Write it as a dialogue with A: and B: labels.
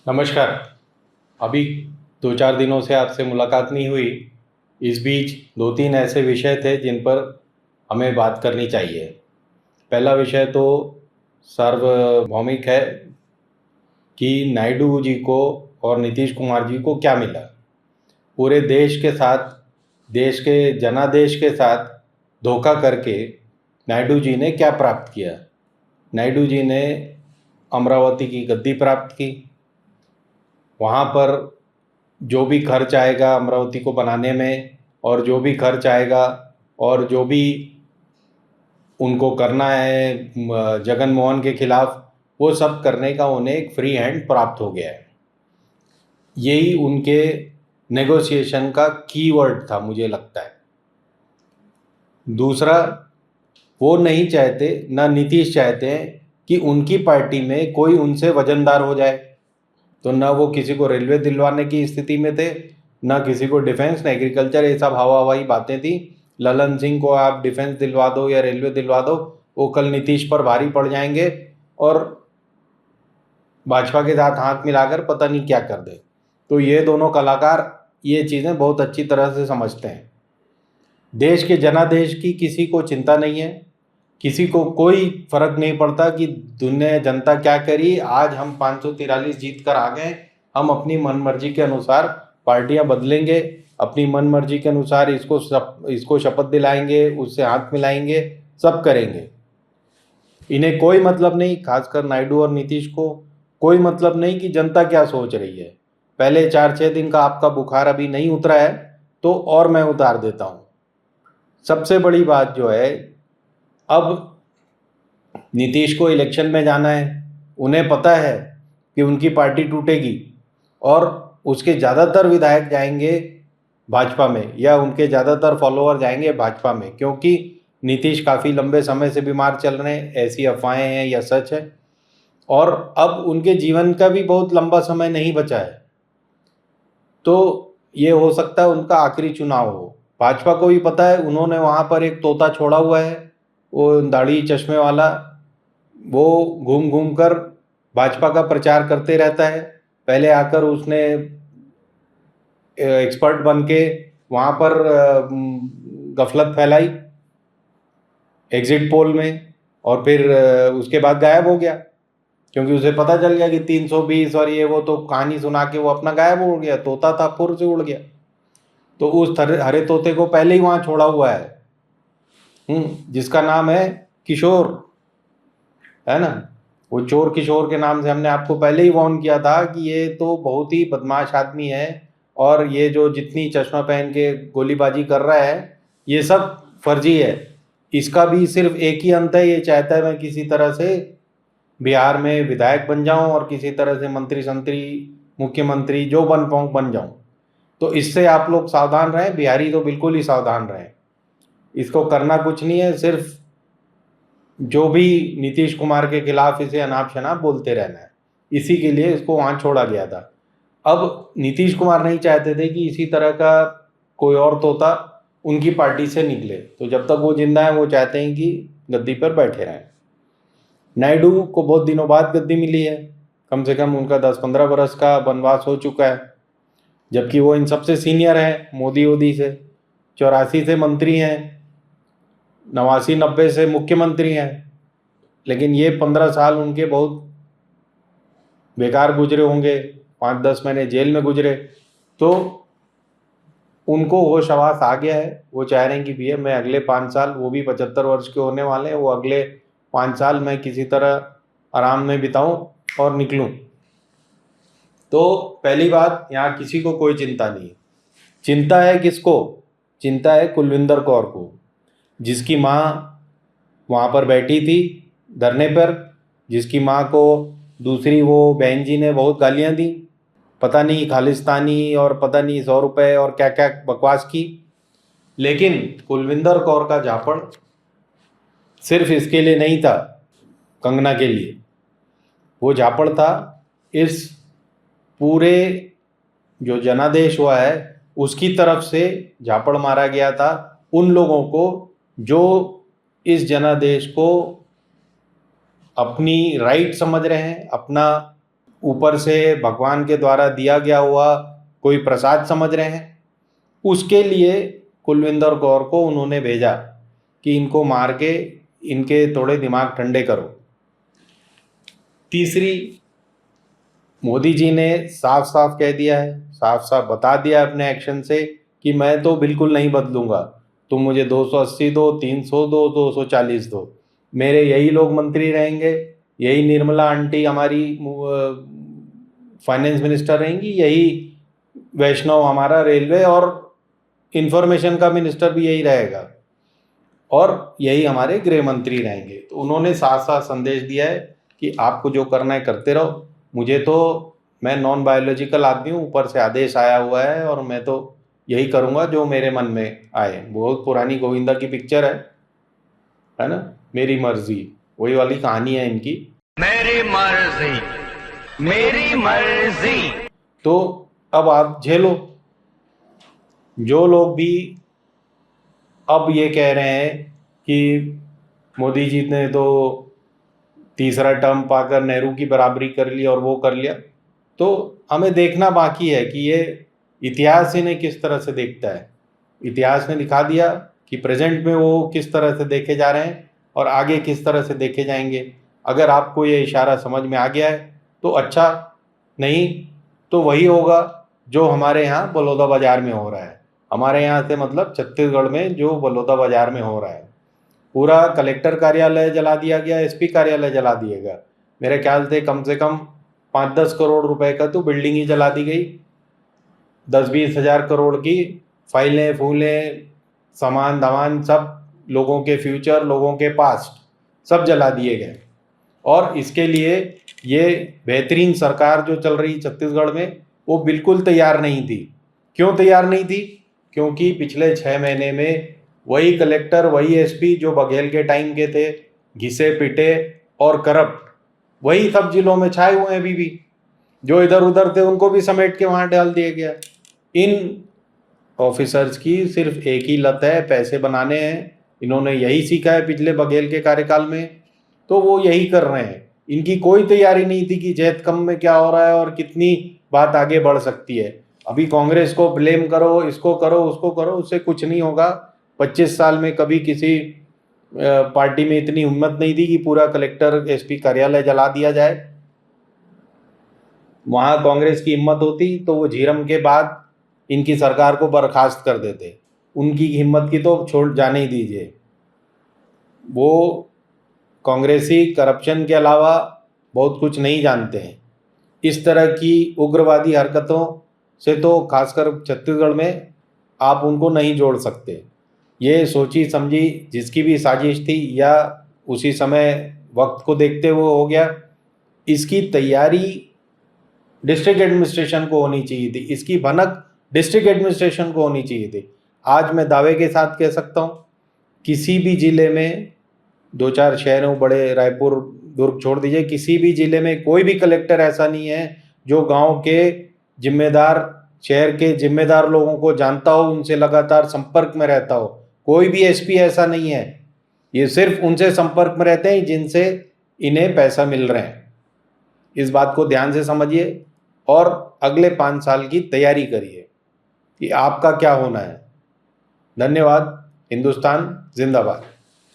A: नमस्कार। अभी 2-4 दिनों से आपसे मुलाकात नहीं हुई। इस बीच 2-3 ऐसे विषय थे जिन पर हमें बात करनी चाहिए। पहला विषय तो सार्वभौमिक है कि नायडू जी को और नीतीश कुमार जी को क्या मिला। पूरे देश के साथ, देश के जनादेश के साथ धोखा करके नायडू जी ने क्या प्राप्त किया। नायडू जी ने अमरावती की गद्दी प्राप्त की। वहाँ पर जो भी खर्च आएगा अमरावती को बनाने में, और जो भी खर्च आएगा और जो भी उनको करना है जगन मोहन के खिलाफ, वो सब करने का उन्हें एक फ्री हैंड प्राप्त हो गया है। यही उनके नेगोशिएशन का कीवर्ड था, मुझे लगता है। दूसरा, वो नहीं चाहते, ना नीतीश चाहते हैं कि उनकी पार्टी में कोई उनसे वजनदार हो जाए। तो ना वो किसी को रेलवे दिलवाने की स्थिति में थे, ना किसी को डिफेंस, ना एग्रीकल्चर। ये सब हवा हवाई बातें थी। ललन सिंह को आप डिफेंस दिलवा दो या रेलवे दिलवा दो, वो कल नीतीश पर भारी पड़ जाएंगे और भाजपा के साथ हाथ मिलाकर पता नहीं क्या कर दे। तो ये दोनों कलाकार ये चीज़ें बहुत अच्छी तरह से समझते हैं। देश के जनादेश की किसी को चिंता नहीं है। किसी को कोई फर्क नहीं पड़ता कि दुनिया जनता क्या करी। आज हम 543 जीत कर आ गए। हम अपनी मनमर्जी के अनुसार पार्टियां बदलेंगे, अपनी मनमर्जी के अनुसार इसको शपथ दिलाएंगे, उससे हाथ मिलाएंगे, सब करेंगे। इन्हें कोई मतलब नहीं, खासकर नायडू और नीतीश को कोई मतलब नहीं कि जनता क्या सोच रही है। पहले 4-6 दिन का आपका बुखार अभी नहीं उतरा है तो और मैं उतार देता हूँ। सबसे बड़ी बात जो है, अब नीतीश को इलेक्शन में जाना है। उन्हें पता है कि उनकी पार्टी टूटेगी और उसके ज़्यादातर विधायक जाएंगे भाजपा में, या उनके ज़्यादातर फॉलोअर जाएंगे भाजपा में, क्योंकि नीतीश काफ़ी लंबे समय से बीमार चल रहे हैं। ऐसी अफवाहें हैं या सच है। और अब उनके जीवन का भी बहुत लंबा समय नहीं बचा है, तो ये हो सकता है उनका आखिरी चुनाव हो। भाजपा को भी पता है। उन्होंने वहाँ पर एक तोता छोड़ा हुआ है, वो दाढ़ी चश्मे वाला। वो घूम घूम कर भाजपा का प्रचार करते रहता है। पहले आकर उसने एक्सपर्ट बन के वहाँ पर गफलत फैलाई एग्जिट पोल में, और फिर उसके बाद गायब हो गया, क्योंकि उसे पता चल गया कि 320 और ये वो, तो कहानी सुना के वो अपना गायब हो गया। तोता था, फुर से उड़ गया। तो उस हरे तोते को पहले ही वहाँ छोड़ा हुआ है, जिसका नाम है किशोर, है ना। वो चोर किशोर के नाम से हमने आपको पहले ही वार्न किया था कि ये तो बहुत ही बदमाश आदमी है, और ये जो जितनी चश्मा पहन के गोलीबाजी कर रहा है ये सब फर्जी है। इसका भी सिर्फ एक ही अंत है, ये चाहता है मैं किसी तरह से बिहार में विधायक बन जाऊं और किसी तरह से मंत्री संत्री, मुख्यमंत्री जो बन पाऊं बन जाऊं। तो इससे आप लोग सावधान रहें, बिहारी तो बिल्कुल ही सावधान रहें। इसको करना कुछ नहीं है, सिर्फ जो भी नीतीश कुमार के खिलाफ इसे अनाप शनाप बोलते रहना है। इसी के लिए इसको वहाँ छोड़ा गया था। अब नीतीश कुमार नहीं चाहते थे कि इसी तरह का कोई और तोता उनकी पार्टी से निकले, तो जब तक वो जिंदा है वो चाहते हैं कि गद्दी पर बैठे रहें। नायडू को बहुत दिनों बाद गद्दी मिली है। कम से कम उनका 10-15 बरस का वनवास हो चुका है, जबकि वो इन सबसे सीनियर हैं। मोदी वोदी से 84 से मंत्री हैं, 89-90 से मुख्यमंत्री हैं। लेकिन ये 15 साल उनके बहुत बेकार गुजरे होंगे, 5-10 महीने जेल में गुजरे। तो उनको होश हवास आ गया है। वो चाह रहे हैं कि भैया मैं अगले 5 साल, वो भी 75 वर्ष के होने वाले हैं, वो अगले 5 साल मैं किसी तरह आराम में बिताऊं और निकलूं। तो पहली बात, यहाँ किसी को कोई चिंता नहीं है। चिंता है किसको? चिंता है कुलविंदर कौर को, जिसकी माँ वहाँ पर बैठी थी धरने पर, जिसकी माँ को दूसरी वो बहन जी ने बहुत गालियाँ दी, पता नहीं खालिस्तानी और पता नहीं 100 रुपये और क्या क्या बकवास की। लेकिन कुलविंदर कौर का झापड़ सिर्फ इसके लिए नहीं था, कंगना के लिए। वो झापड़ था इस पूरे जो जनादेश हुआ है उसकी तरफ से झापड़ मारा गया था उन लोगों को जो इस जनादेश को अपनी राइट समझ रहे हैं, अपना ऊपर से भगवान के द्वारा दिया गया हुआ कोई प्रसाद समझ रहे हैं। उसके लिए कुलविंदर कौर को उन्होंने भेजा कि इनको मार के इनके थोड़े दिमाग ठंडे करो। तीसरी, मोदी जी ने साफ साफ कह दिया है, साफ साफ बता दिया अपने एक्शन से कि मैं तो बिल्कुल नहीं बदलूंगा, तुम मुझे 280 दो, 300 दो, 240 दो, मेरे यही लोग मंत्री रहेंगे, यही निर्मला आंटी हमारी फाइनेंस मिनिस्टर रहेंगी, यही वैष्णव हमारा रेलवे और इंफॉर्मेशन का मिनिस्टर भी यही रहेगा, और यही हमारे गृह मंत्री रहेंगे। तो उन्होंने साफ साफ संदेश दिया है कि आपको जो करना है करते रहो, मुझे तो, मैं नॉन बायोलॉजिकल आदमी हूँ, ऊपर से आदेश आया हुआ है और मैं तो यही करूँगा जो मेरे मन में आए। बहुत पुरानी गोविंदा की पिक्चर है ना, मेरी मर्जी, वही वाली कहानी है इनकी, मेरी मर्जी मेरी मर्जी। तो अब आप झेलो। जो लोग भी अब ये कह रहे हैं कि मोदी जी ने तो तीसरा टर्म पाकर नेहरू की बराबरी कर ली और वो कर लिया, तो हमें देखना बाकी है कि ये इतिहास इन्हें किस तरह से देखता है। इतिहास ने दिखा दिया कि प्रेजेंट में वो किस तरह से देखे जा रहे हैं और आगे किस तरह से देखे जाएंगे। अगर आपको ये इशारा समझ में आ गया है तो अच्छा, नहीं तो वही होगा जो हमारे यहाँ बलौदा बाजार में हो रहा है। हमारे यहाँ से मतलब छत्तीसगढ़ में जो बलौदा बाजार में हो रहा है, पूरा कलेक्टर कार्यालय जला दिया गया, एसपी कार्यालय जला दिया गया। मेरे ख्याल से कम 5-10 करोड़ रुपए का तो बिल्डिंग ही जला दी गई, 10-20 हज़ार करोड़ की फाइलें फूलें सामान दामान सब, लोगों के फ्यूचर, लोगों के पास्ट सब जला दिए गए। और इसके लिए ये बेहतरीन सरकार जो चल रही छत्तीसगढ़ में वो बिल्कुल तैयार नहीं थी। क्यों तैयार नहीं थी? क्योंकि पिछले 6 महीने में वही कलेक्टर, वही एसपी जो बघेल के टाइम के थे, घिसे पिटे और करप्ट, वही सब जिलों में छाए हुए हैं अभी भी। जो इधर उधर थे उनको भी समेट के वहां डाल दिया गया। इन ऑफिसर्स की सिर्फ एक ही लत है, पैसे बनाने हैं। इन्होंने यही सीखा है पिछले बघेल के कार्यकाल में, तो वो यही कर रहे हैं। इनकी कोई तैयारी नहीं थी कि जैत कम में क्या हो रहा है और कितनी बात आगे बढ़ सकती है। अभी कांग्रेस को ब्लेम करो, इसको करो, उसको करो, उससे कुछ नहीं होगा। 25 साल में कभी किसी पार्टी में इतनी हिम्मत नहीं थी कि पूरा कलेक्टर एसपी कार्यालय जला दिया जाए। वहां कांग्रेस की हिम्मत होती तो वो झीरम के बाद इनकी सरकार को बर्खास्त कर देते। उनकी हिम्मत की तो छोड़ जाने ही दीजिए। वो कांग्रेसी करप्शन के अलावा बहुत कुछ नहीं जानते हैं। इस तरह की उग्रवादी हरकतों से तो खासकर छत्तीसगढ़ में आप उनको नहीं जोड़ सकते। ये सोची समझी जिसकी भी साजिश थी या उसी समय वक्त को देखते हुए हो गया। इसकी तैयारी डिस्ट्रिक्ट एडमिनिस्ट्रेशन को होनी चाहिए थी, इसकी भनक डिस्ट्रिक्ट एडमिनिस्ट्रेशन को होनी चाहिए थी। आज मैं दावे के साथ कह सकता हूँ, किसी भी जिले में, 2-4 शहरों, बड़े रायपुर दुर्ग छोड़ दीजिए, किसी भी जिले में कोई भी कलेक्टर ऐसा नहीं है जो गांव के जिम्मेदार, शहर के जिम्मेदार लोगों को जानता हो, उनसे लगातार संपर्क में रहता हो। कोई भी एसपी ऐसा नहीं है। ये सिर्फ उनसे संपर्क में रहते हैं जिनसे इन्हें पैसा मिल रहे हैं। इस बात को ध्यान से समझिए और अगले 5 साल की तैयारी करिए कि आपका क्या होना है। धन्यवाद। हिंदुस्तान जिंदाबाद।